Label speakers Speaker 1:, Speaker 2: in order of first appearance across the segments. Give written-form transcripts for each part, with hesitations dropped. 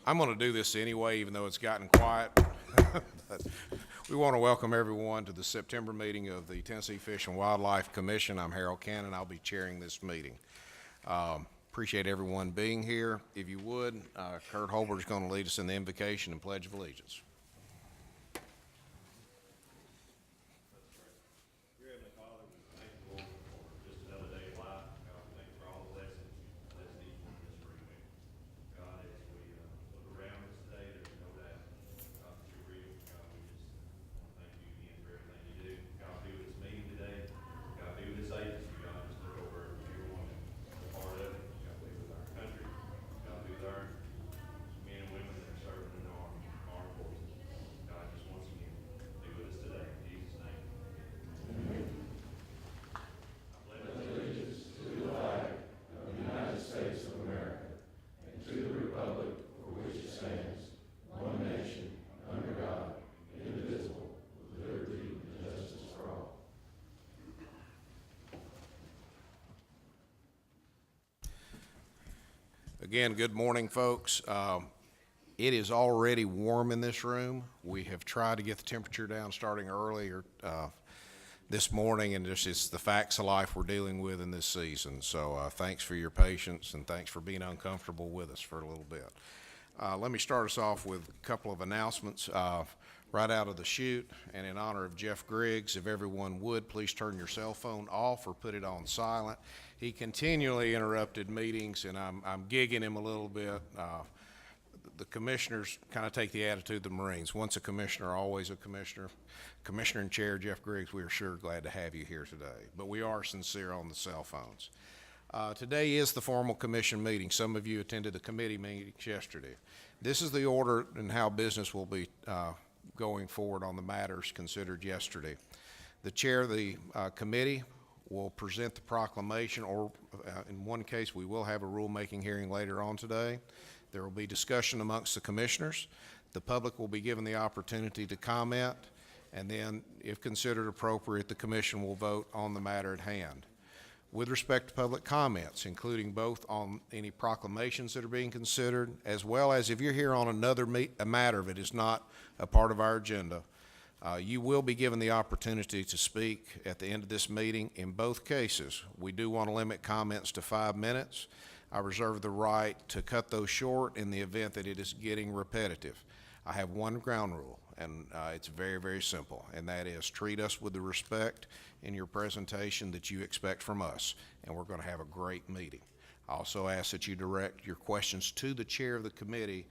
Speaker 1: I'm going to do this anyway, even though it's gotten quiet. But we want to welcome everyone to the September meeting of the Tennessee Fish and Wildlife Commission. I'm Harold Cannon. I'll be chairing this meeting. Appreciate everyone being here. If you would, Kurt Holbert is going to lead us in the invocation and Pledge of Allegiance. Again, good morning, folks. It is already warm in this room. We have tried to get the temperature down starting earlier this morning, and just it's the facts of life we're dealing with in this season. So thanks for your patience, and thanks for being uncomfortable with us for a little bit. Let me start us off with a couple of announcements right out of the chute, and in honor of Jeff Griggs, if everyone would, please turn your cell phone off or put it on silent. He continually interrupted meetings, and I'm gigging him a little bit. The commissioners kind of take the attitude of the Marines. Once a commissioner, always a commissioner. Commissioner and Chair Jeff Griggs, we are sure glad to have you here today. But we are sincere on the cell phones. Today is the formal commission meeting. Some of you attended the committee meetings yesterday. This is the order and how business will be going forward on the matters considered yesterday. The chair of the committee will present the proclamation, or in one case we will have a rulemaking hearing later on today. There will be discussion amongst the commissioners. The public will be given the opportunity to comment, and then if considered appropriate, the commission will vote on the matter at hand. With respect to public comments, including both on any proclamations that are being considered, as well as if you're here on another matter that is not a part of our agenda, you will be given the opportunity to speak at the end of this meeting. In both cases, we do want to limit comments to 5 minutes. I reserve the right to cut those short in the event that it is getting repetitive. I have one ground rule, and it's very, very simple, and that is treat us with the respect in your presentation that you expect from us, and we're going to have a great meeting. I also ask that you direct your questions to the chair of the committee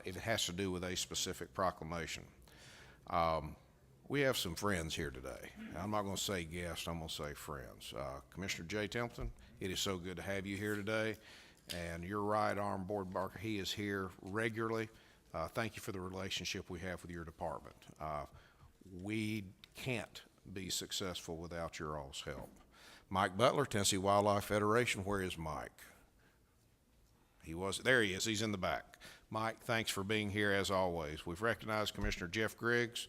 Speaker 1: if it has to do with a specific proclamation. We have some friends here today. I'm not going to say guests, I'm going to say friends. Commissioner Jay Templeton, it is so good to have you here today. And your right arm, Board Barker, he is here regularly. Thank you for the relationship we have with your department. We can't be successful without your all's help. Mike Butler, Tennessee Wildlife Federation, where is Mike? There he is, he's in the back. Mike, thanks for being here as always. We've recognized Commissioner Jeff Griggs.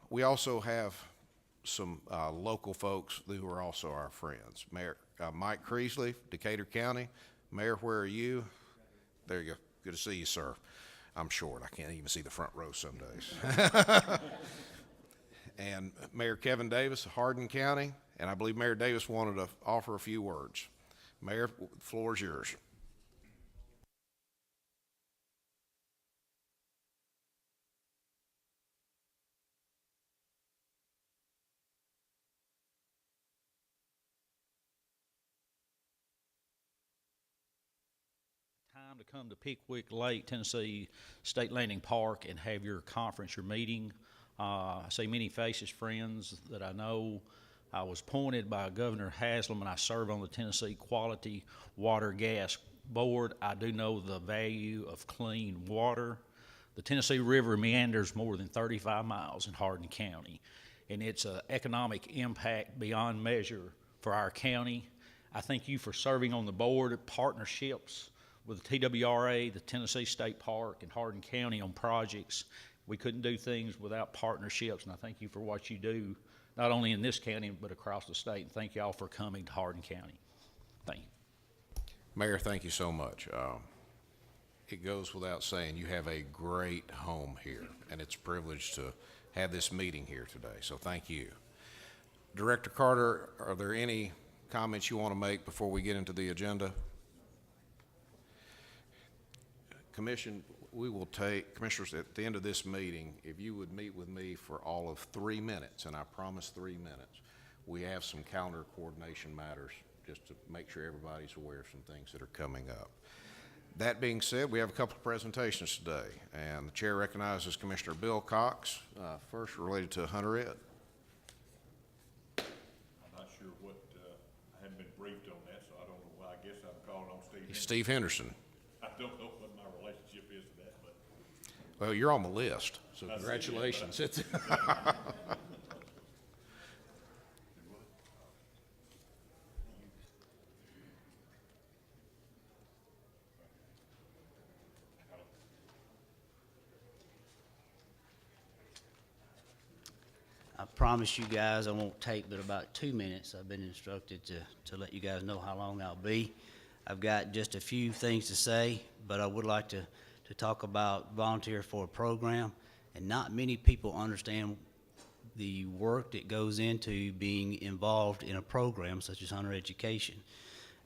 Speaker 1: We also have some local folks who are also our friends. Mayor Mike Creasley, Decatur County. Mayor, where are you? There you go. Good to see you, sir. I'm short. I can't even see the front row some days. And Mayor Kevin Davis of Hardin County. And I believe Mayor Davis wanted to offer a few words. Mayor, the floor is yours.
Speaker 2: Time to come to Pickwick Lake, Tennessee State Landing Park and have your conference, your meeting. I see many faces, friends that I know. I was appointed by Governor Haslam, and I serve on the Tennessee Quality Water Gas Board. I do know the value of clean water. The Tennessee River meanders more than 35 miles in Hardin County, and it's an economic impact beyond measure for our county. I thank you for serving on the board of partnerships with the TWRA, the Tennessee State Park, and Hardin County on projects. We couldn't do things without partnerships, and I thank you for what you do, not only in this county, but across the state. And thank you all for coming to Hardin County. Thank you.
Speaker 1: Mayor, thank you so much. it goes without saying, you have a great home here, and it's a privilege to have this meeting here today, so thank you. Director Carter, are there any comments you want to make before we get into the agenda? Commission, we will take, Commissioners, at the end of this meeting, if you would meet with me for all of 3 minutes, and I promise 3 minutes, we have some calendar coordination matters just to make sure everybody's aware of some things that are coming up. That being said, we have a couple of presentations today, and the chair recognizes Commissioner Bill Cox, first related to Hunter Ed.
Speaker 3: I'm not sure what, I haven't been briefed on that, so I don't know why. I guess I'm calling on Steve.
Speaker 1: Steve Henderson.
Speaker 3: I don't know what my relationship is to that, but.
Speaker 1: Well, you're on the list, so congratulations.
Speaker 4: I promise you guys I won't take but about 2 minutes. I've been instructed to let you guys know how long I'll be. I've got just a few things to say, but I would like to talk about volunteer for a program. And not many people understand the work that goes into being involved in a program such as Hunter Education.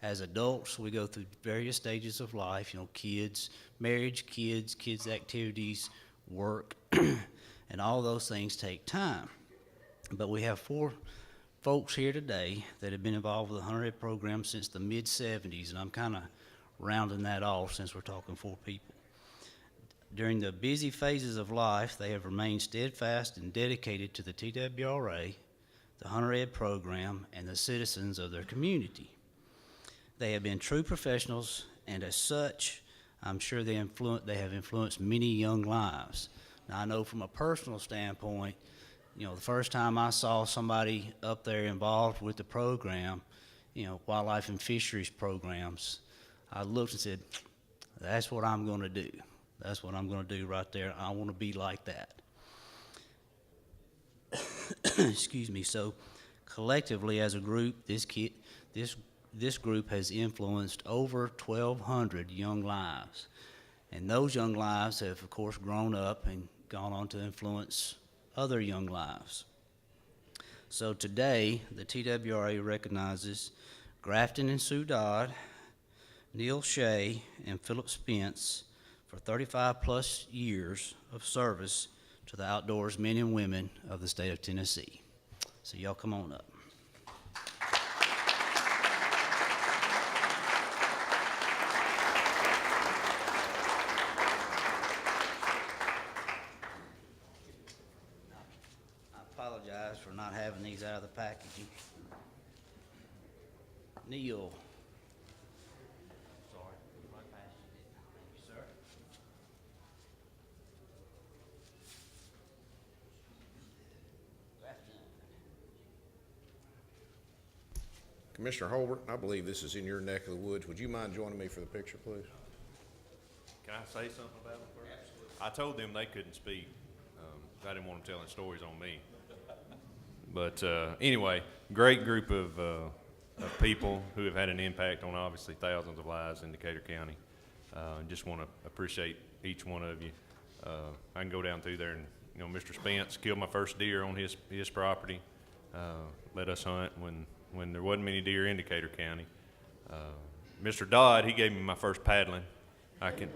Speaker 4: As adults, we go through various stages of life, kids, marriage, kids activities, work, and all those things take time. But we have 4 folks here today that have been involved with the Hunter Ed program since the mid-'70s, and I'm kind of rounding that off since we're talking 4 people. During the busy phases of life, they have remained steadfast and dedicated to the TWRA, the Hunter Ed program, and the citizens of their community. They have been true professionals, and as such, I'm sure they have influenced many young lives. Now, I know from a personal standpoint, the first time I saw somebody up there involved with the program, wildlife and fisheries programs, I looked and said, that's what I'm going to do. That's what I'm going to do right there. I want to be like that. Excuse me. So collectively as a group, this group has influenced over 1,200 young lives. And those young lives have, of course, grown up and gone on to influence other young lives. So today, the TWRA recognizes Grafton and Sue Dodd, Neil Shea, and Philip Spence for 35-plus years of service to the outdoors men and women of the state of Tennessee. So y'all come on up. For not having these out of the packaging. Neil. Sorry, right past you. Thank you, sir.
Speaker 1: Commissioner Holbert, I believe this is in your neck of the woods. Would you mind joining me for the picture, please?
Speaker 3: Can I say something about it first? Absolutely. I told them they couldn't speak. I didn't want them telling stories on me. But anyway, great group of people who have had an impact on obviously thousands of lives in Decatur County. Just want to appreciate each one of you. I can go down through there and, Mr. Spence killed my first deer on his property. Let us hunt when there wasn't many deer in Decatur County. Mr. Dodd, he gave me my first paddling.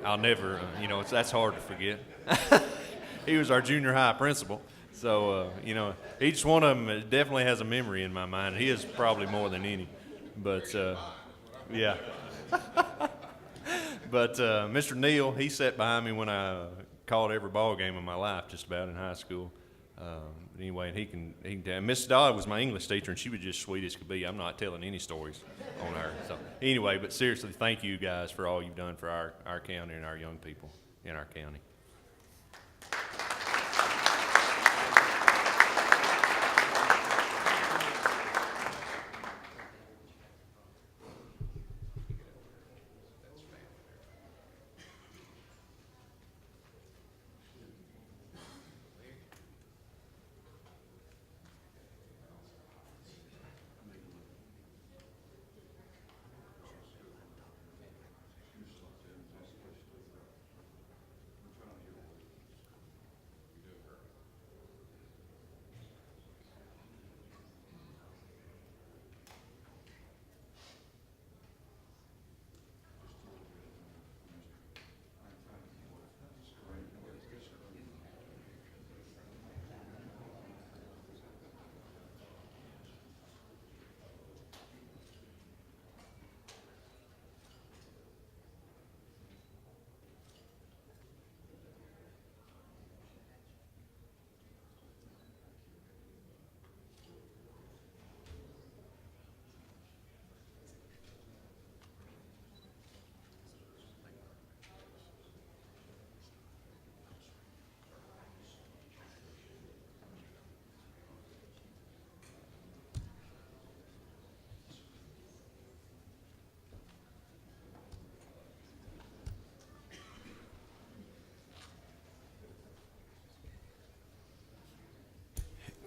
Speaker 3: I'll never, that's hard to forget. He was our junior high principal. So, each one of them definitely has a memory in my mind. He is probably more than any. But, yeah. But Mr. Neal, he sat behind me when I called every ball game of my life, just about in high school. Anyway, and he can tell. Miss Dodd was my English teacher, and she was just sweet as could be. I'm not telling any stories on her. So, anyway, but seriously, thank you guys for all you've done for our county and our young people in our county.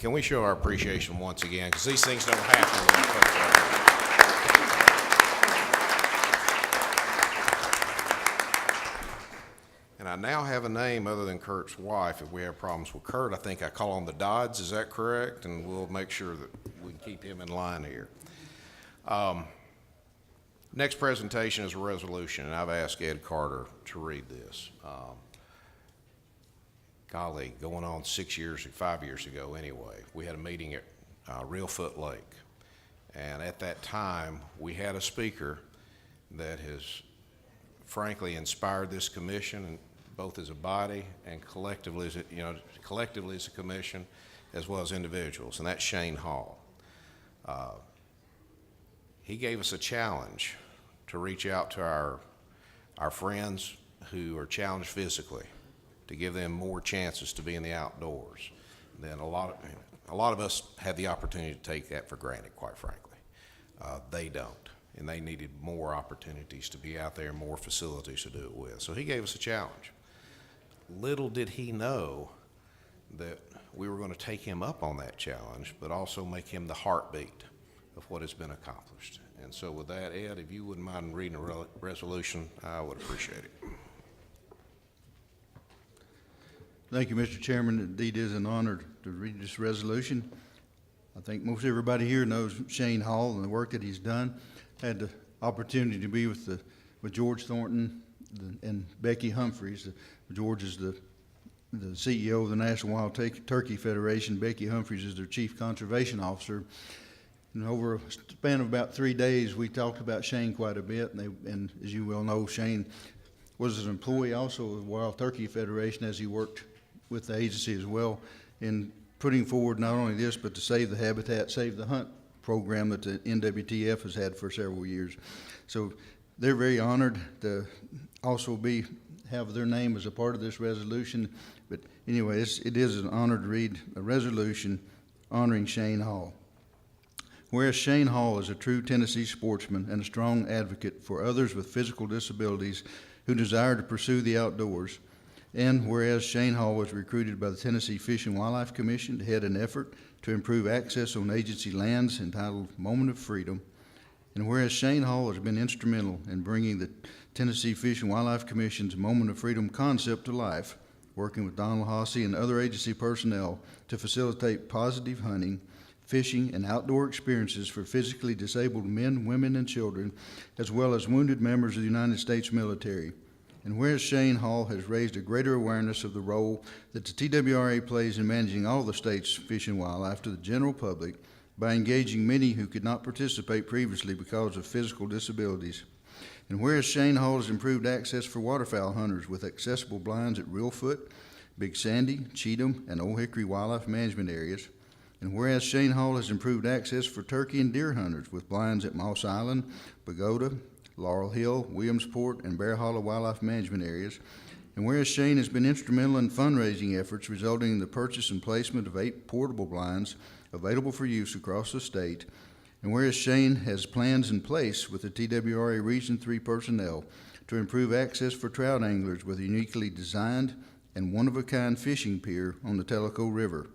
Speaker 1: Can we show our appreciation once again? Because these things don't happen when folks are here. And I now have a name other than Kurt's wife. If we have problems with Kurt, I think I call on the Dodds. Is that correct? And we'll make sure that we keep him in line here. Next presentation is a resolution, and I've asked Ed Carter to read this. Golly, going on 5 years ago anyway, we had a meeting at Reelfoot Lake. And at that time, we had a speaker that has frankly inspired this commission, and both as a body and collectively as a commission, as well as individuals, and that's Shane Hall. He gave us a challenge to reach out to our friends who are challenged physically, to give them more chances to be in the outdoors. Then a lot of us have the opportunity to take that for granted, quite frankly. They don't, and they needed more opportunities to be out there, more facilities to do it with. So he gave us a challenge. Little did he know that we were going to take him up on that challenge, but also make him the heartbeat of what has been accomplished. And so with that, Ed, if you wouldn't mind reading a resolution, I would appreciate it.
Speaker 5: Thank you, Mr. Chairman. Indeed, it is an honor to read this resolution. I think most everybody here knows Shane Hall and the work that he's done. Had the opportunity to be with George Thornton and Becky Humphreys. George is the CEO of the National Wild Turkey Federation. Becky Humphreys is their Chief Conservation Officer. And over a span of about 3 days, we talked about Shane quite a bit. And as you well know, Shane was an employee also of the Wild Turkey Federation as he worked with the agency as well in putting forward not only this, but the Save the Habitat, Save the Hunt program that the NWTF has had for several years. So they're very honored to also have their name as a part of this resolution. But anyway, it is an honor to read a resolution honoring Shane Hall. Whereas Shane Hall is a true Tennessee sportsman and a strong advocate for others with physical disabilities who desire to pursue the outdoors, and whereas Shane Hall was recruited by the Tennessee Fish and Wildlife Commission to head an effort to improve access on agency lands entitled Moment of Freedom, and whereas Shane Hall has been instrumental in bringing the Tennessee Fish and Wildlife Commission's Moment of Freedom concept to life, working with Donald Hossey and other agency personnel to facilitate positive hunting, fishing, and outdoor experiences for physically disabled men, women, and children, as well as wounded members of the United States military. And whereas Shane Hall has raised a greater awareness of the role that the TWRA plays in managing all the state's fish and wildlife to the general public by engaging many who could not participate previously because of physical disabilities. And whereas Shane Hall has improved access for waterfowl hunters with accessible blinds at Reelfoot, Big Sandy, Cheatham, and Old Hickory wildlife management areas. And whereas Shane Hall has improved access for turkey and deer hunters with blinds at Moss Island, Pagoda, Laurel Hill, Williamsport, and Bear Hollow wildlife management areas. And whereas Shane has been instrumental in fundraising efforts resulting in the purchase and placement of 8 portable blinds available for use across the state. And whereas Shane has plans in place with the TWRA Region 3 personnel to improve access for trout anglers with a uniquely designed and one-of-a-kind fishing pier on the Tellico River.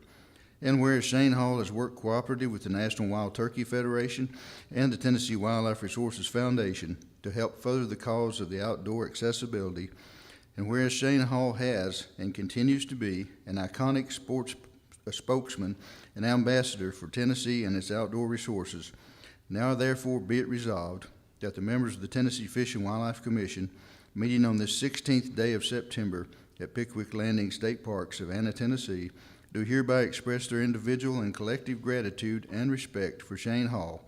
Speaker 5: And whereas Shane Hall has worked cooperatively with the National Wild Turkey Federation and the Tennessee Wildlife Resources Foundation to help further the cause of the outdoor accessibility, and whereas Shane Hall has and continues to be an iconic sports spokesman and ambassador for Tennessee and its outdoor resources, now therefore be it resolved that the members of the Tennessee Fish and Wildlife Commission, meeting on this 16th day of September at Pickwick Landing State Park, Savannah, Tennessee, do hereby express their individual and collective gratitude and respect for Shane Hall,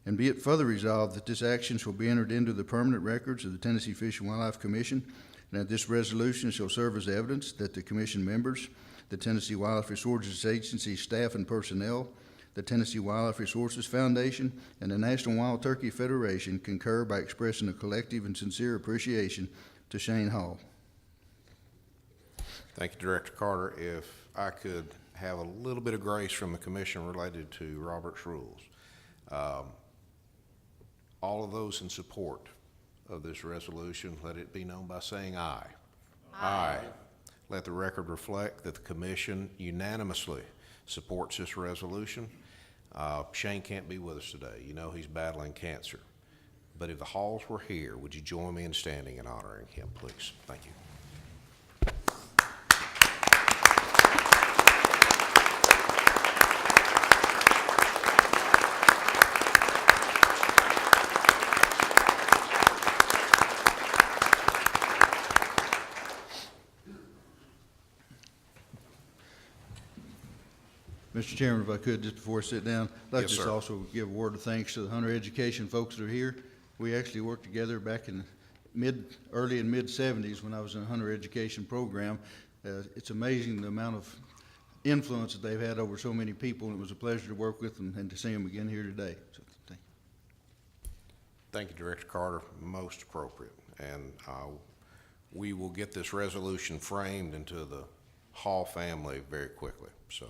Speaker 5: and be it further resolved that this action shall be entered into the permanent records of the Tennessee Fish and Wildlife Commission, and that this resolution shall serve as evidence that the Commission members, the Tennessee Wildlife Resources Agency staff and personnel, the Tennessee Wildlife Resources Foundation, and the National Wild Turkey Federation concur by expressing a collective and sincere appreciation to Shane Hall.
Speaker 1: Thank you, Director Carter. If I could have a little bit of grace from the commission related to Robert's rules. All of those in support of this resolution, let it be known by saying aye. Aye. Let the record reflect that the commission unanimously supports this resolution. Shane can't be with us today. You know he's battling cancer. But if the Halls were here, would you join me in standing and honoring him, please? Thank you.
Speaker 5: Mr. Chairman, if I could, just before I sit down, I'd like
Speaker 1: Yes,
Speaker 5: to just
Speaker 1: sir.
Speaker 5: also give a word of thanks to the Hunter Education folks that are here. We actually worked together back in early and mid-'70s when I was in a Hunter Education program. It's amazing the amount of influence that they've had over so many people, and it was a pleasure to work with them and to see them again here today. So, thank you.
Speaker 1: Thank you, Director Carter. Most appropriate. And we will get this resolution framed into the Hall family very quickly. So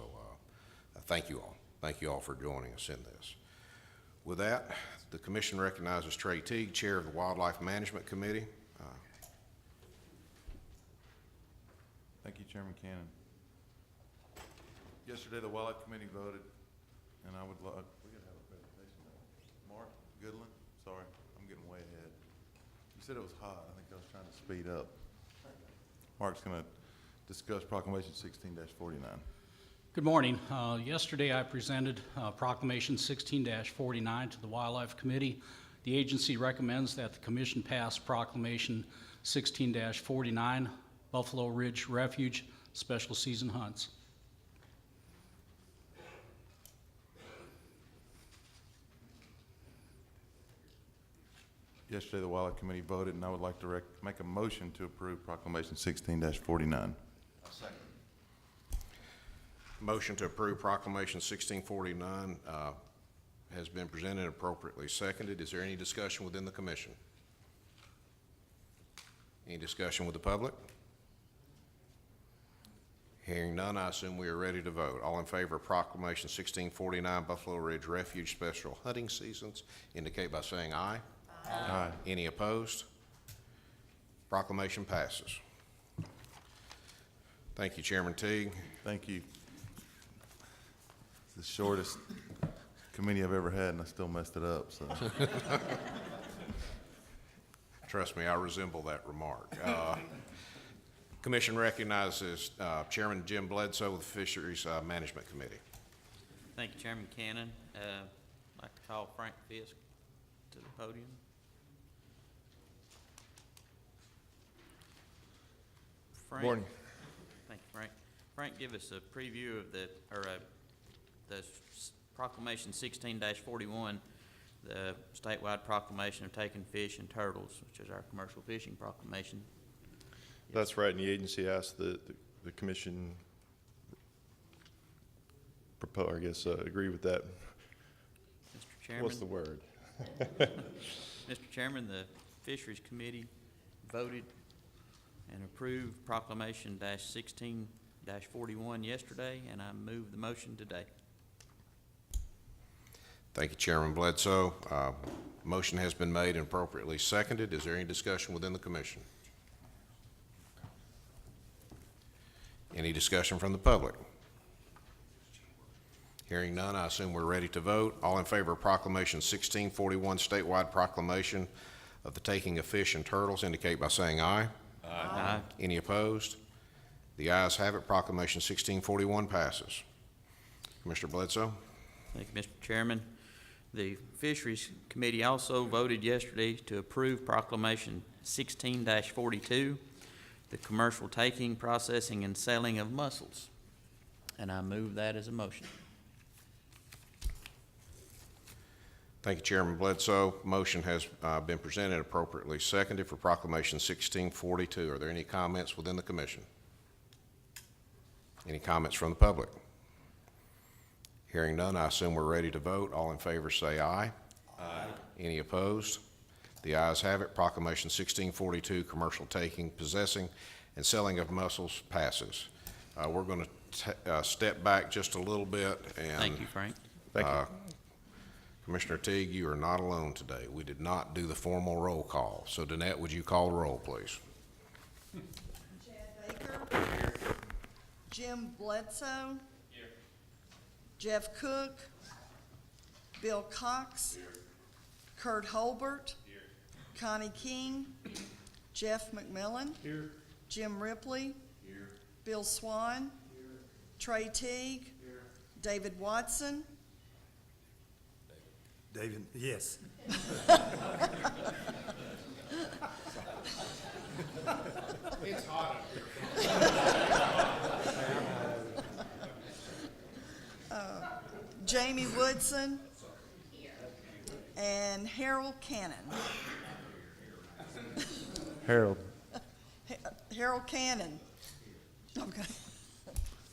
Speaker 1: thank you all. Thank you all for joining us in this. With that, the commission recognizes Trey Teague, Chair of the Wildlife Management Committee.
Speaker 6: Thank you, Chairman Cannon. Yesterday, the Wildlife Committee voted, and I would love, we gotta have a presentation now. Mark Goodland, sorry, I'm getting way ahead. You said it was hot, I think I was trying to speed up. Mark's gonna discuss Proclamation 16-49.
Speaker 7: Good morning. Yesterday I presented Proclamation 16-49 to the Wildlife Committee. The agency recommends that the Commission pass Proclamation 16-49, Buffalo Ridge Refuge Special Season Hunts.
Speaker 6: Yesterday, the Wildlife Committee voted, and I would like to make a motion to approve Proclamation 16-49.
Speaker 1: Motion to approve Proclamation 1649 has been presented and appropriately seconded. Is there any discussion within the commission? Any discussion with the public? Hearing none, I assume we are ready to vote. All in favor of Proclamation 1649, Buffalo Ridge Refuge Special Hunting Seasons, indicate by saying aye.
Speaker 6: Aye.
Speaker 1: Any opposed? Proclamation passes. Thank you, Chairman Teague.
Speaker 6: Thank you. It's the shortest committee I've ever had, and I still messed it up, so.
Speaker 1: Trust me, I resemble that remark. Commission recognizes Chairman Jim Bledsoe with the Fisheries Management Committee.
Speaker 8: Thank you, Chairman Cannon. I'd like to call Frank Fisk to the podium. Frank.
Speaker 6: Morning.
Speaker 8: Thank you, Frank. Frank, give us a preview of the Proclamation 16-41, the statewide proclamation of taking fish and turtles, which is our commercial fishing proclamation.
Speaker 9: That's right, and the agency asked the commission agree with that.
Speaker 8: Mr. Chairman.
Speaker 9: What's the word?
Speaker 8: Mr. Chairman, the Fisheries Committee voted and approved Proclamation 16-41 yesterday, and I move the motion today.
Speaker 1: Thank you, Chairman Bledsoe. Motion has been made and appropriately seconded. Is there any discussion within the commission? Any discussion from the public? Hearing none, I assume we're ready to vote. All in favor of Proclamation 1641, statewide proclamation of the taking of fish and turtles, indicate by saying aye.
Speaker 8: Aye.
Speaker 1: Any opposed? The ayes have it. Proclamation 1641 passes. Commissioner Bledsoe.
Speaker 8: Thank you, Mr. Chairman. The Fisheries Committee also voted yesterday to approve Proclamation 16-42, the commercial taking, processing, and selling of mussels. And I move that as a motion.
Speaker 1: Thank you, Chairman Bledsoe. Motion has been presented and appropriately seconded for Proclamation 1642. Are there any comments within the commission? Any comments from the public? Hearing none, I assume we're ready to vote. All in favor say aye. Aye. Any opposed? The ayes have it. Proclamation 1642, commercial taking, possessing, and selling of mussels passes. We're going to step back just a little bit. And
Speaker 8: Thank you, Frank.
Speaker 9: Thank you.
Speaker 1: Commissioner Teague, you are not alone today. We did not do the formal roll call. So, Danette, would you call the roll, please?
Speaker 10: Chad Baker. Jim Bledsoe. Jeff Cook, Bill Cox, Kurt Holbert, Connie King, Jeff McMillan, Jim Ripley, Bill Swan, Trey Teague, David Watson,
Speaker 11: David, yes.
Speaker 1: It's hot up here.
Speaker 10: Jamie Woodson, and Harold Cannon.
Speaker 6: Harold.
Speaker 10: Harold Cannon. Okay.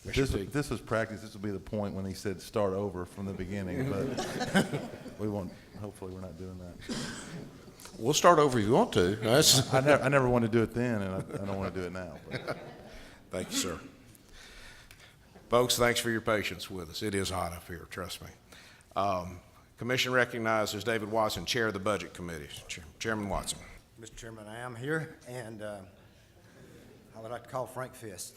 Speaker 6: This was practice. This will be the point when he said start over from the beginning, but we won't, hopefully we're not doing that.
Speaker 1: We'll start over if you want to. That's-
Speaker 6: I never want to do it then, and I don't want to do it now. But.
Speaker 1: Thank you, sir. Folks, thanks for your patience with us. It is hot up here, trust me. Commission recognizes David Watson, Chair of the Budget Committee. Chairman Watson.
Speaker 11: Mr. Chairman, I am here, and I would like to call Frank Fist.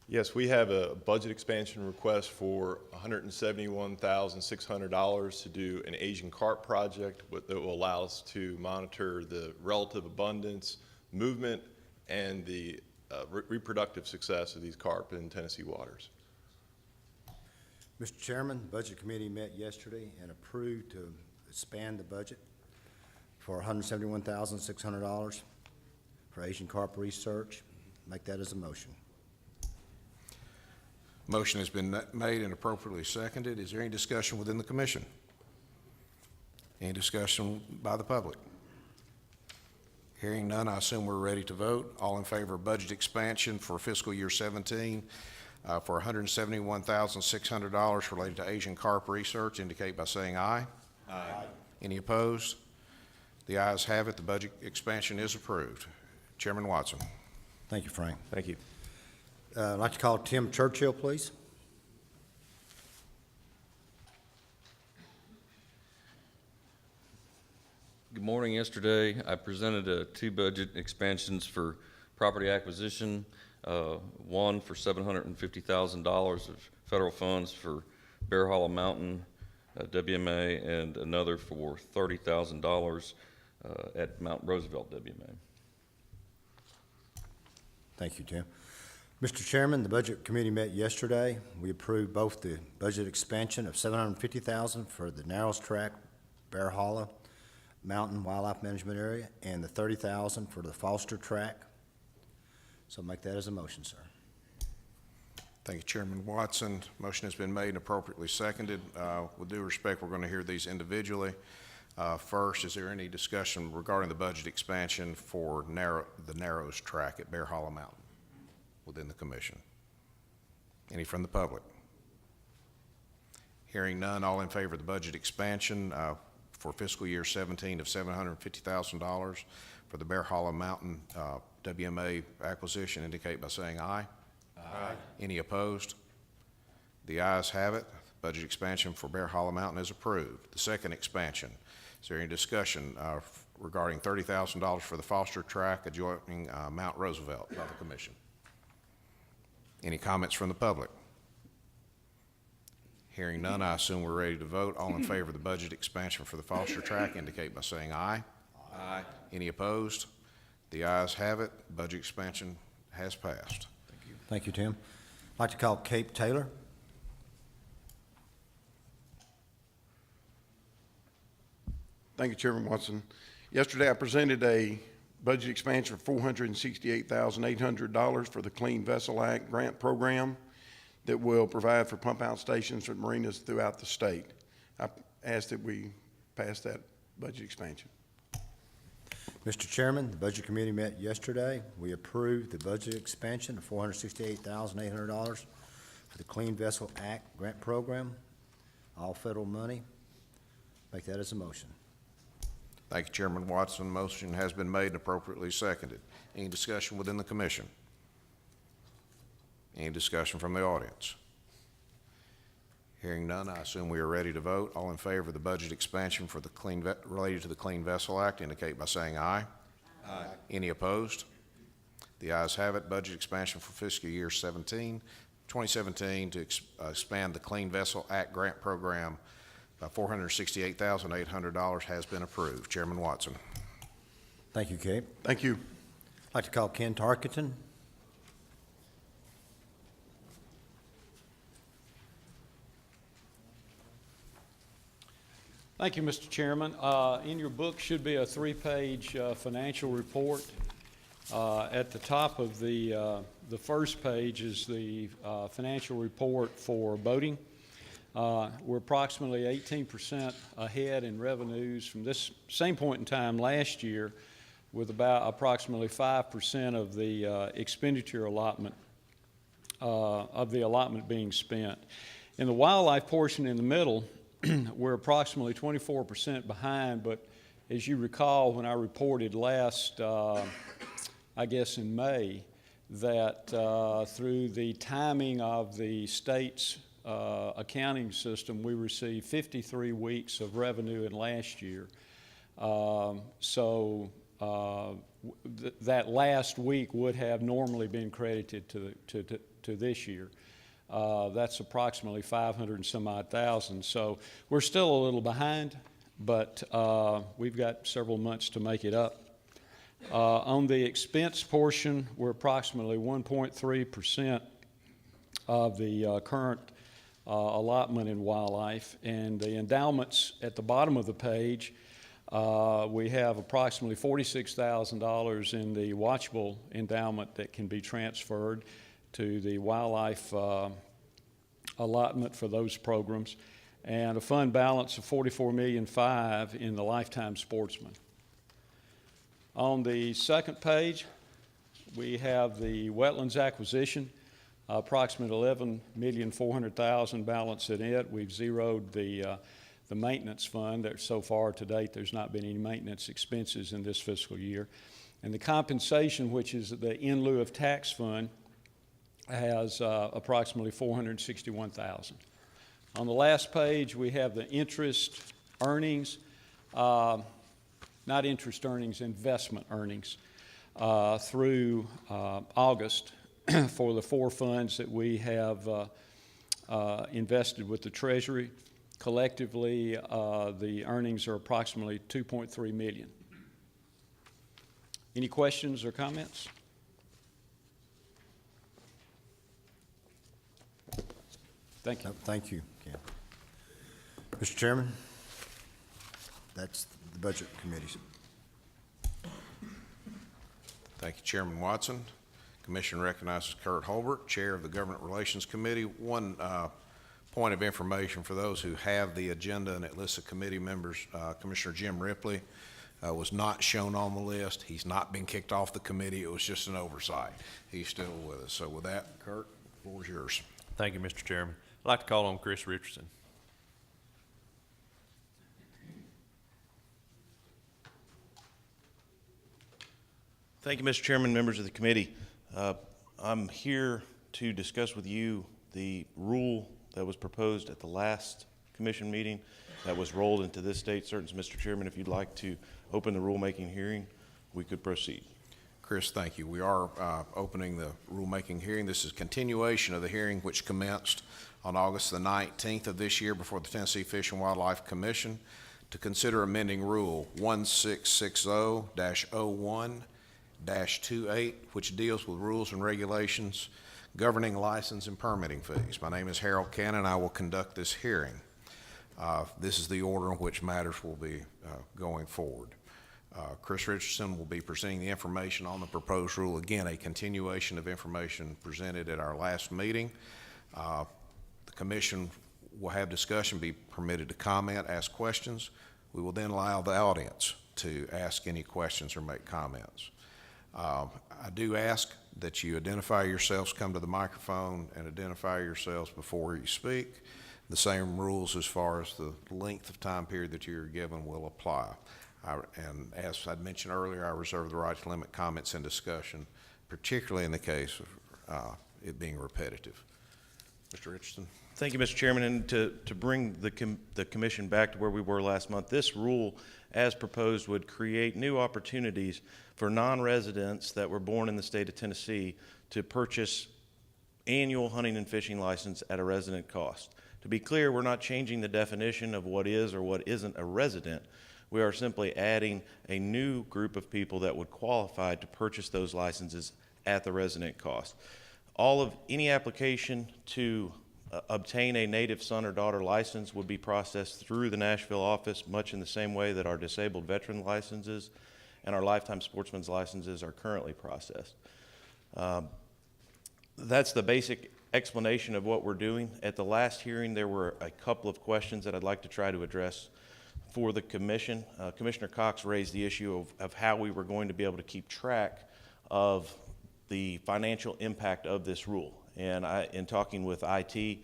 Speaker 9: Yes, we have a budget expansion request for $171,600 to do an Asian carp project that will allow us to monitor the relative abundance, movement, and the reproductive success of these carp in Tennessee waters.
Speaker 11: Mr. Chairman, the Budget Committee met yesterday and approved to expand the budget for $171,600 for Asian carp research. Make that as a motion.
Speaker 1: Motion has been made and appropriately seconded. Is there any discussion within the commission? Any discussion by the public? Hearing none, I assume we're ready to vote. All in favor of budget expansion for fiscal year 17 for $171,600 related to Asian carp research indicate by saying aye. Aye. Any opposed? The ayes have it. The budget expansion is approved. Chairman Watson.
Speaker 11: Thank you, Frank.
Speaker 9: Thank you.
Speaker 11: I'd like to call Tim Churchill, please.
Speaker 12: Good morning. Yesterday, I presented two budget expansions for property acquisition, one for $750,000 of federal funds for Bear Hollow Mountain, WMA, and another for $30,000 at Mount Roosevelt, WMA.
Speaker 11: Thank you, Tim. Mr. Chairman, the Budget Committee met yesterday. We approved both the budget expansion of $750,000 for the Narrows Tract, Bear Hollow Mountain Wildlife Management Area, and the $30,000 for the Foster Tract. So make that as a motion, sir.
Speaker 1: Thank you, Chairman Watson. Motion has been made and appropriately seconded. With due respect, we're going to hear these individually. First, is there any discussion regarding the budget expansion for the Narrows Tract at Bear Hollow Mountain within the commission? Any from the public? Hearing none, all in favor of the budget expansion for fiscal year 17 of $750,000 for the Bear Hollow Mountain WMA acquisition indicate by saying aye. Aye. Any opposed? The ayes have it. Budget expansion for Bear Hollow Mountain is approved. The second expansion, is there any discussion regarding $30,000 for the Foster Tract adjoining Mount Roosevelt by the commission? Any comments from the public? Hearing none, I assume we're ready to vote. All in favor of the budget expansion for the Foster Tract indicate by saying aye. Aye. Any opposed? The ayes have it. Budget expansion has passed.
Speaker 11: Thank you. Thank you, Tim. I'd like to call Cape Taylor.
Speaker 13: Thank you, Chairman Watson. Yesterday, I presented a budget expansion of $468,800 for the Clean Vessel Act grant program that will provide for pump-out stations for marinas throughout the state. I ask that we pass that budget expansion.
Speaker 11: Mr. Chairman, the Budget Committee met yesterday. We approved the budget expansion of $468,800 for the Clean Vessel Act grant program, all federal money. Make that as a motion.
Speaker 1: Thank you, Chairman Watson. Motion has been made and appropriately seconded. Any discussion within the commission? Any discussion from the audience? Hearing none, I assume we are ready to vote. All in favor of the budget expansion for the related to the Clean Vessel Act indicate by saying aye. Aye. Any opposed? The ayes have it. Budget expansion for fiscal year 2017 to expand the Clean Vessel Act grant program by $468,800 has been approved. Chairman Watson.
Speaker 11: Thank you, Cape.
Speaker 13: Thank you.
Speaker 11: I'd like to call Ken Tarkenton.
Speaker 14: Thank you, Mr. Chairman. In your book should be a three-page financial report. At the top of the first page is the financial report for boating. We're approximately 18% ahead in revenues from this same point in time last year, with about approximately 5% of the expenditure allotment being spent. In the wildlife portion in the middle, we're approximately 24% behind, but as you recall, when I reported last, I guess in May, that through the timing of the state's accounting system, we received 53 weeks of revenue in last year. That last week would have normally been credited to this year. That's approximately 500 and some odd thousand. So we're still a little behind, but we've got several months to make it up. On the expense portion, we're approximately 1.3% of the current allotment in wildlife. And the endowments at the bottom of the page, we have approximately $46,000 in the watchable endowment that can be transferred to the wildlife allotment for those programs, and a fund balance of $44.5 million in the lifetime sportsman. On the second page, we have the wetlands acquisition, approximately $11,400,000 balance in it. We've zeroed the maintenance fund. So far to date, there's not been any maintenance expenses in this fiscal year. And the compensation, which is the in lieu of tax fund, has approximately $461,000. On the last page, we have the interest earnings, not interest earnings, investment earnings through August for the four funds that we have invested with the Treasury. Collectively, the earnings are approximately $2.3 million. Any questions or comments? Thank you.
Speaker 11: No, thank you, Ken. Mr. Chairman, that's the Budget Committee's.
Speaker 1: Thank you, Chairman Watson. Commission recognizes Kurt Holbert, Chair of the Government Relations Committee. One point of information for those who have the agenda and it lists the committee members, Commissioner Jim Ripley was not shown on the list. He's not been kicked off the committee. It was just an oversight. He's still with us. So with that, Kurt, the floor is yours.
Speaker 3: Thank you, Mr. Chairman. I'd like to call on Chris Richardson.
Speaker 15: Thank you, Mr. Chairman, members of the committee. I'm here to discuss with you the rule that was proposed at the last commission meeting that was rolled into this date. Certainly, Mr. Chairman, if you'd like to open the rulemaking hearing, we could proceed.
Speaker 1: Chris, thank you. We are opening the rulemaking hearing. This is continuation of the hearing which commenced on August the 19th of this year before the Tennessee Fish and Wildlife Commission to consider amending Rule 1660-01-28, which deals with rules and regulations governing license and permitting fees. My name is Harold Cannon. I will conduct this hearing. This is the order in which matters will be going forward. Chris Richardson will be presenting the information on the proposed rule. Again, a continuation of information presented at our last meeting. The commission will have discussion, be permitted to comment, ask questions. We will then allow the audience to ask any questions or make comments. I do ask that you identify yourselves, come to the microphone and identify yourselves before you speak. The same rules as far as the length of time period that you're given will apply. And as I mentioned earlier, I reserve the right to limit comments and discussion, particularly in the case of it being repetitive. Mr. Richardson?
Speaker 15: Thank you, Mr. Chairman, and to bring the commission back to where we were last month, this rule, as proposed, would create new opportunities for non-residents that were born in the state of Tennessee to purchase annual hunting and fishing license at a resident cost. To be clear, we're not changing the definition of what is or what isn't a resident. We are simply adding a new group of people that would qualify to purchase those licenses at the resident cost. Any application to obtain a native son or daughter license would be processed through the Nashville office, much in the same way that our disabled veteran licenses and our lifetime sportsman's licenses are currently processed. That's the basic explanation of what we're doing. At the last hearing, there were a couple of questions that I'd like to try to address for the commission. Commissioner Cox raised the issue of how we were going to be able to keep track of the financial impact of this rule. And in talking with IT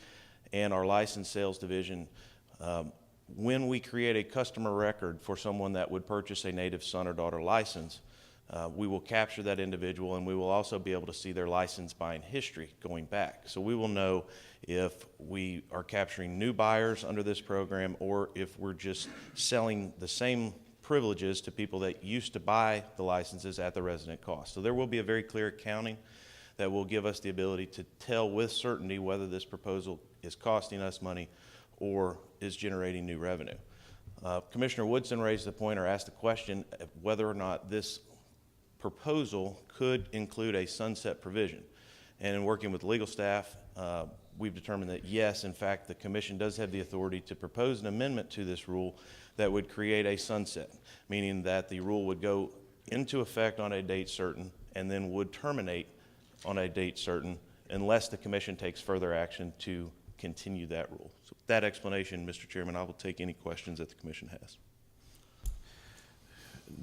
Speaker 15: and our license sales division, when we create a customer record for someone that would purchase a native son or daughter license, we will capture that individual, and we will also be able to see their license buying history going back. So we will know if we are capturing new buyers under this program or if we're just selling the same privileges to people that used to buy the licenses at the resident cost. So there will be a very clear accounting that will give us the ability to tell with certainty whether this proposal is costing us money or is generating new revenue. Commissioner Woodson raised the point or asked the question of whether or not this proposal could include a sunset provision. And in working with legal staff, we've determined that yes, in fact, the commission does have the authority to propose an amendment to this rule that would create a sunset, meaning that the rule would go into effect on a date certain and then would terminate on a date certain unless the commission takes further action to continue that rule. So with that explanation, Mr. Chairman, I will take any questions that the commission has.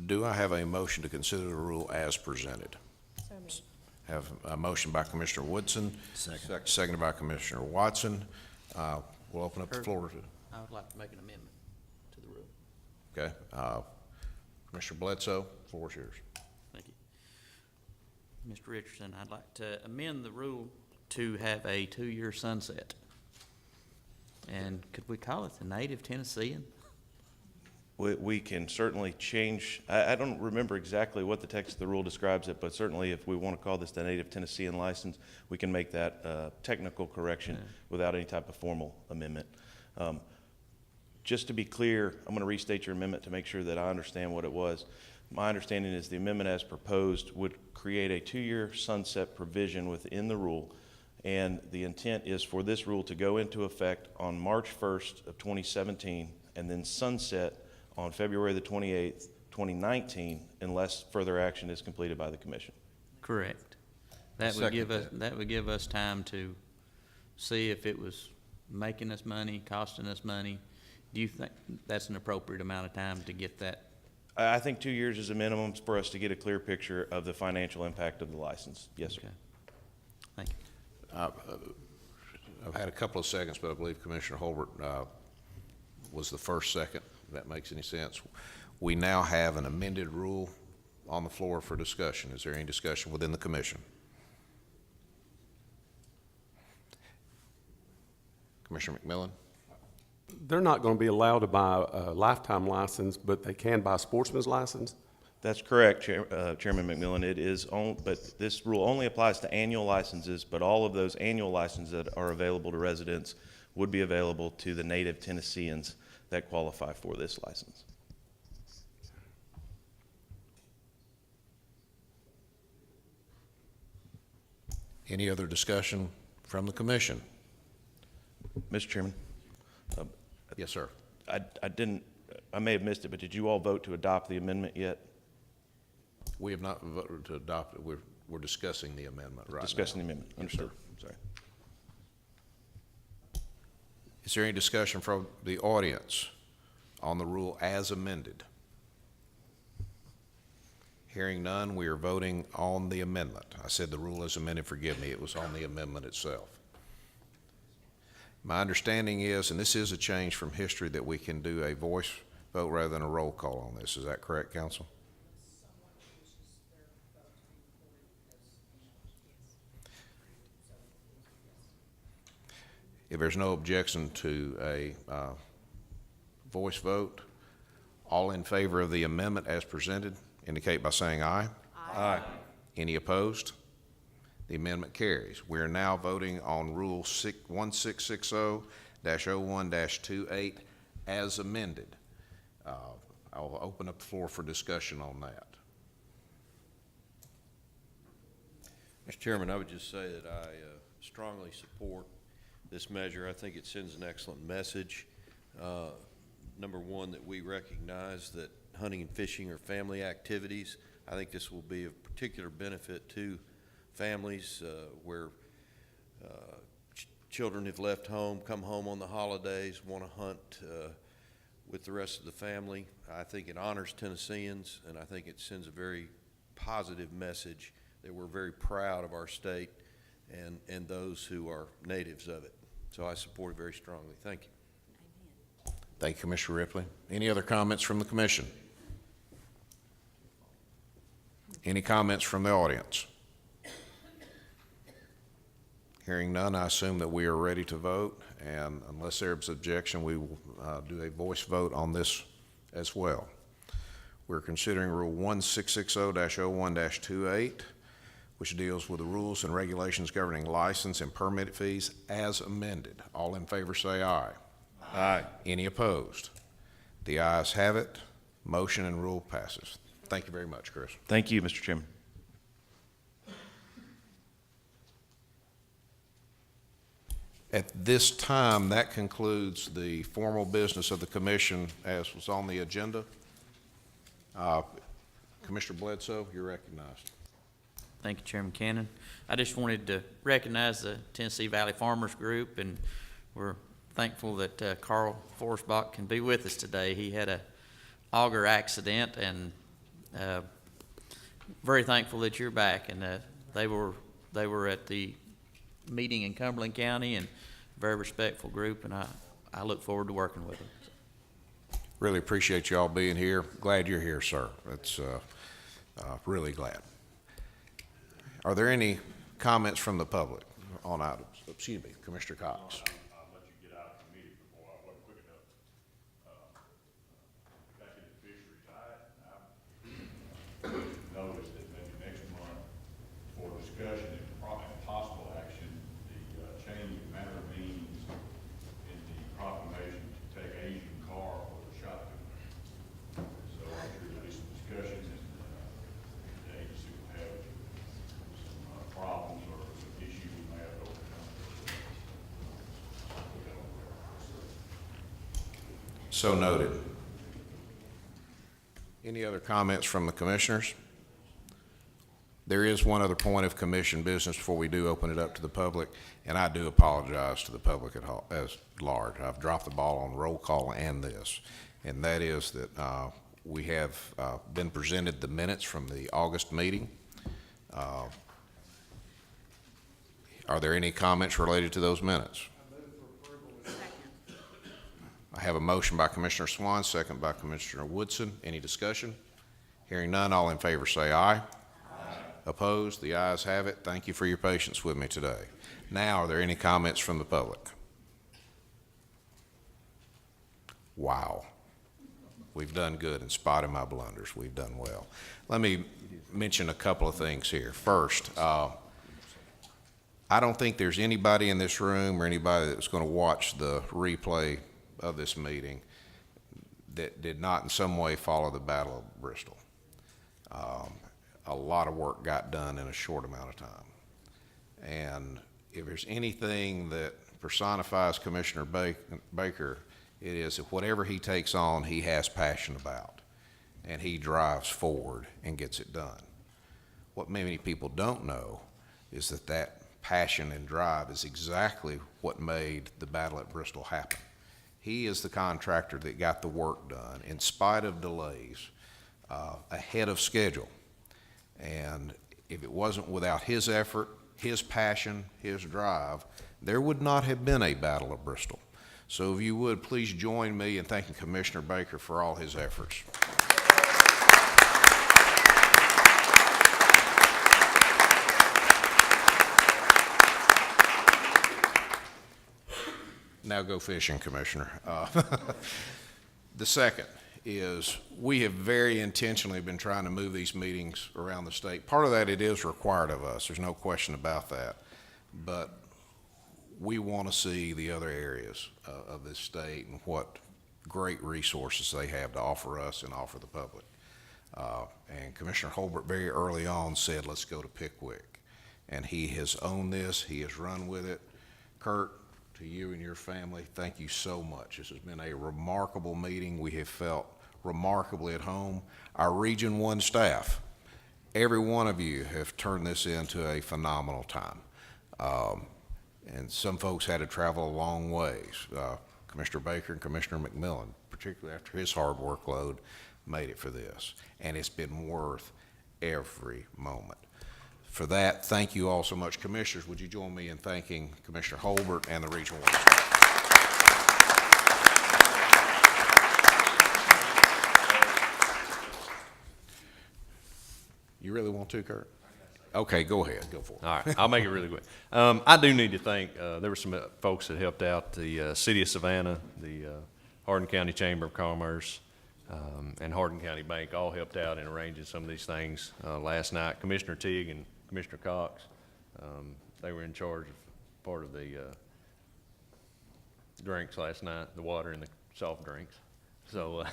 Speaker 1: Do I have a motion to consider the rule as presented?
Speaker 16: So moved.
Speaker 1: Have a motion by Commissioner Woodson. Seconded by Commissioner Watson. We'll open up the floor to.
Speaker 8: I would like to make an amendment to the rule.
Speaker 1: Okay. Commissioner Bledsoe, floor is yours.
Speaker 8: Thank you. Mr. Richardson, I'd like to amend the rule to have a 2-year sunset. And could we call it the native Tennessean?
Speaker 15: We can certainly change. I don't remember exactly what the text of the rule describes it, but certainly if we want to call this the native Tennessean license, we can make that technical correction without any type of formal amendment. Just to be clear, I'm going to restate your amendment to make sure that I understand what it was. My understanding is the amendment as proposed would create a 2-year sunset provision within the rule, and the intent is for this rule to go into effect on March 1st of 2017 and then sunset on February the 28th, 2019, unless further action is completed by the commission.
Speaker 8: Correct. That would give us time to see if it was making us money, costing us money. Do you think that's an appropriate amount of time to get that?
Speaker 15: I think 2 years is a minimum for us to get a clear picture of the financial impact of the license. Yes, sir.
Speaker 8: Okay. Thank you.
Speaker 1: I've had a couple of seconds, but I believe Commissioner Holbert was the first second, if that makes any sense. We now have an amended rule on the floor for discussion. Is there any discussion within the commission? Commissioner McMillan?
Speaker 17: They're not going to be allowed to buy a lifetime license, but they can buy a sportsman's license?
Speaker 15: That's correct, Chairman McMillan. It is but this rule only applies to annual licenses, but all of those annual licenses that are available to residents would be available to the native Tennesseans that qualify for this license.
Speaker 1: Any other discussion from the commission?
Speaker 15: Mr. Chairman?
Speaker 1: Yes, sir.
Speaker 15: I may have missed it, but did you all vote to adopt the amendment yet?
Speaker 1: We have not voted to adopt it. We're discussing the amendment right now.
Speaker 15: Discussing the amendment. Understood. Sorry.
Speaker 1: Is there any discussion from the audience on the rule as amended? Hearing none, we are voting on the amendment. I said the rule as amended, forgive me, it was on the amendment itself. My understanding is, and this is a change from history, that we can do a voice vote rather than a roll call on this. Is that correct, Council? If there's no objection to a voice vote, all in favor of the amendment as presented indicate by saying aye. Aye. Any opposed? The amendment carries. We are now voting on Rule 1660-01-28 as amended. I'll open up the floor for discussion on that.
Speaker 16: Mr. Chairman, I would just say that I strongly support this measure. I think it sends an excellent message. Number one, that we recognize that hunting and fishing are family activities. I think this will be of particular benefit to families where children have left home, come home on the holidays, want to hunt with the rest of the family. I think it honors Tennesseans, and I think it sends a very positive message that we're very proud of our state and those who are natives of it. So I support it very strongly. Thank you.
Speaker 1: Thank you, Commissioner Ripley. Any other comments from the commission? Any comments from the audience? Hearing none, I assume that we are ready to vote, and unless there is objection, we will do a voice vote on this as well. We're considering Rule 1660-01-28, which deals with the rules and regulations governing license and permit fees as amended. All in favor say aye.
Speaker 16: Aye.
Speaker 1: Any opposed? The ayes have it. Motion and rule passes. Thank you very much, Chris.
Speaker 15: Thank you, Mr. Chairman.
Speaker 1: At this time, that concludes the formal business of the commission as was on the agenda. Commissioner Bledsoe, you're recognized.
Speaker 8: Thank you, Chairman Cannon. I just wanted to recognize the Tennessee Valley Farmers Group, and we're thankful that Carl Forsbach can be with us today. He had a auger accident, and very thankful that you're back. And they were at the meeting in Cumberland County, and very respectful group, and I look forward to working with them.
Speaker 1: Really appreciate you all being here. Glad you're here, sir. It's really glad. Are there any comments from the public on items? Excuse me, Commissioner Cox.
Speaker 18: I'll let you get out of the meeting before I wasn't quick enough. Back in the fisheries, I noticed that maybe next month for discussion and possible action, the change in matter of means in the proclamation to take Asian carp or shotgun. So I'm sure there'll be some discussion and the agency will have some problems or some issues we may have to overcome.
Speaker 1: So noted. Any other comments from the commissioners? There is one other point of commission business before we do open it up to the public, and I do apologize to the public at large. I've dropped the ball on roll call and this, and that is that we have been presented the minutes from the August meeting. Are there any comments related to those minutes? I have a motion by Commissioner Swan, second by Commissioner Woodson. Any discussion? Hearing none, all in favor say aye. Aye. Opposed? The ayes have it. Thank you for your patience with me today. Now, are there any comments from the public? Wow. We've done good in spite of my blunders. We've done well. Let me mention a couple of things here. First, I don't think there's anybody in this room or anybody that's going to watch the replay of this meeting that did not in some way follow the Battle of Bristol. A lot of work got done in a short amount of time. And if there's anything that personifies Commissioner Baker, it is that whatever he takes on, he has passion about, and he drives forward and gets it done. What many people don't know is that that passion and drive is exactly what made the Battle at Bristol happen. He is the contractor that got the work done in spite of delays, ahead of schedule. And if it wasn't without his effort, his passion, his drive, there would not have been a Battle of Bristol. So if you would, please join me in thanking Commissioner Baker for all his efforts. Now go fishing, Commissioner. The second is we have very intentionally been trying to move these meetings around the state. Part of that, it is required of us. There's no question about that. But we want to see the other areas of this state and what great resources they have to offer us and offer the public. And Commissioner Holbert very early on said, let's go to Pickwick. And he has owned this. He has run with it. Kurt, to you and your family, thank you so much. This has been a remarkable meeting. We have felt remarkably at home. Our Region 1 staff, every one of you have turned this into a phenomenal time. And some folks had to travel a long ways. Commissioner Baker and Commissioner McMillan, particularly after his hard workload, made it for this. And it's been worth every moment. For that, thank you all so much. Commissioners, would you join me in thanking Commissioner Holbert and the Region 1 staff? You really want to, Kurt? Okay, go ahead. Go for it.
Speaker 3: All right, I'll make it really quick. I do need to thank, there were some folks that helped out, the City of Savannah, the Hardin County Chamber of Commerce, and Hardin County Bank all helped out in arranging some of these things last night. Commissioner Teague and Commissioner Cox, they were in charge of part of the drinks last night, the water and the soft drinks. So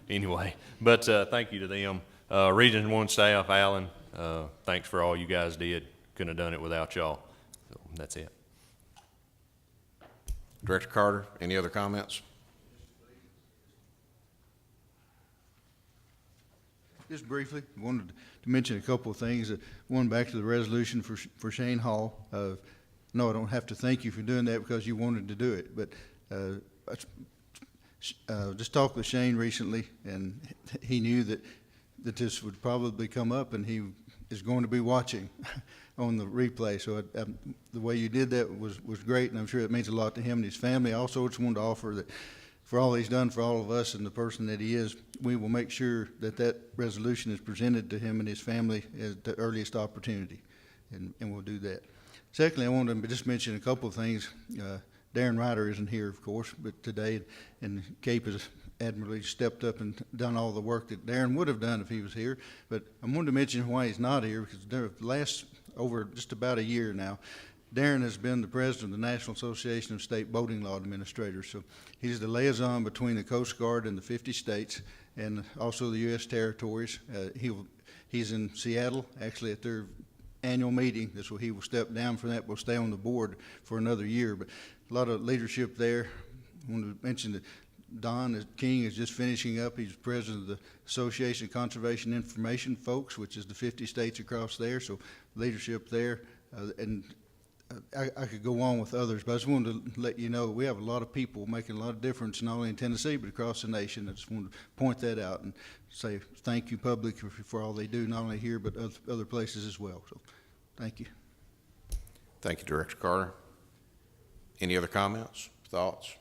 Speaker 3: anyway, but thank you to them. Region 1 staff, Alan, thanks for all you guys did. Couldn't have done it without y'all. So that's it.
Speaker 1: Director Carter, any other comments?
Speaker 5: Just briefly, wanted to mention a couple of things. One, back to the resolution for Shane Hall. No, I don't have to thank you for doing that because you wanted to do it, but just talked with Shane recently, and he knew that this would probably come up, and he is going to be watching on the replay. So the way you did that was great, and I'm sure it means a lot to him and his family. I also just wanted to offer that for all he's done for all of us and the person that he is, we will make sure that resolution is presented to him and his family at the earliest opportunity, and we'll do that. Secondly, I want to just mention a couple of things. Darren Ryder isn't here, of course, but today, and Cape has admirably stepped up and done all the work that Darren would have done if he was here. But I wanted to mention why he's not here, because the last over just about a year now, Darren has been the president of the National Association of State Boating Law Administrators. So he's the liaison between the Coast Guard and the 50 states and also the U.S. territories. He's in Seattle, actually at their annual meeting. This will, he will step down from that. We'll stay on the board for another year. But a lot of leadership there. I wanted to mention that Don King is just finishing up. He's president of the Association of Conservation Information Folks, which is the 50 states across there. So leadership there. I could go on with others, but I just wanted to let you know we have a lot of people making a lot of difference, not only in Tennessee, but across the nation. I just wanted to point that out and say thank you publicly for all they do, not only here, but other places as well. So thank you.
Speaker 1: Thank you, Director Carter. Any other comments, thoughts?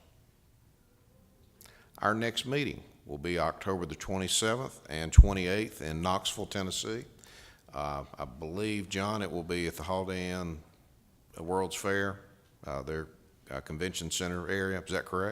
Speaker 1: Our next meeting will be October the 27th and 28th in Knoxville, Tennessee. I believe, John, it will be at the Holiday Inn World's Fair, their convention center area. Is that correct?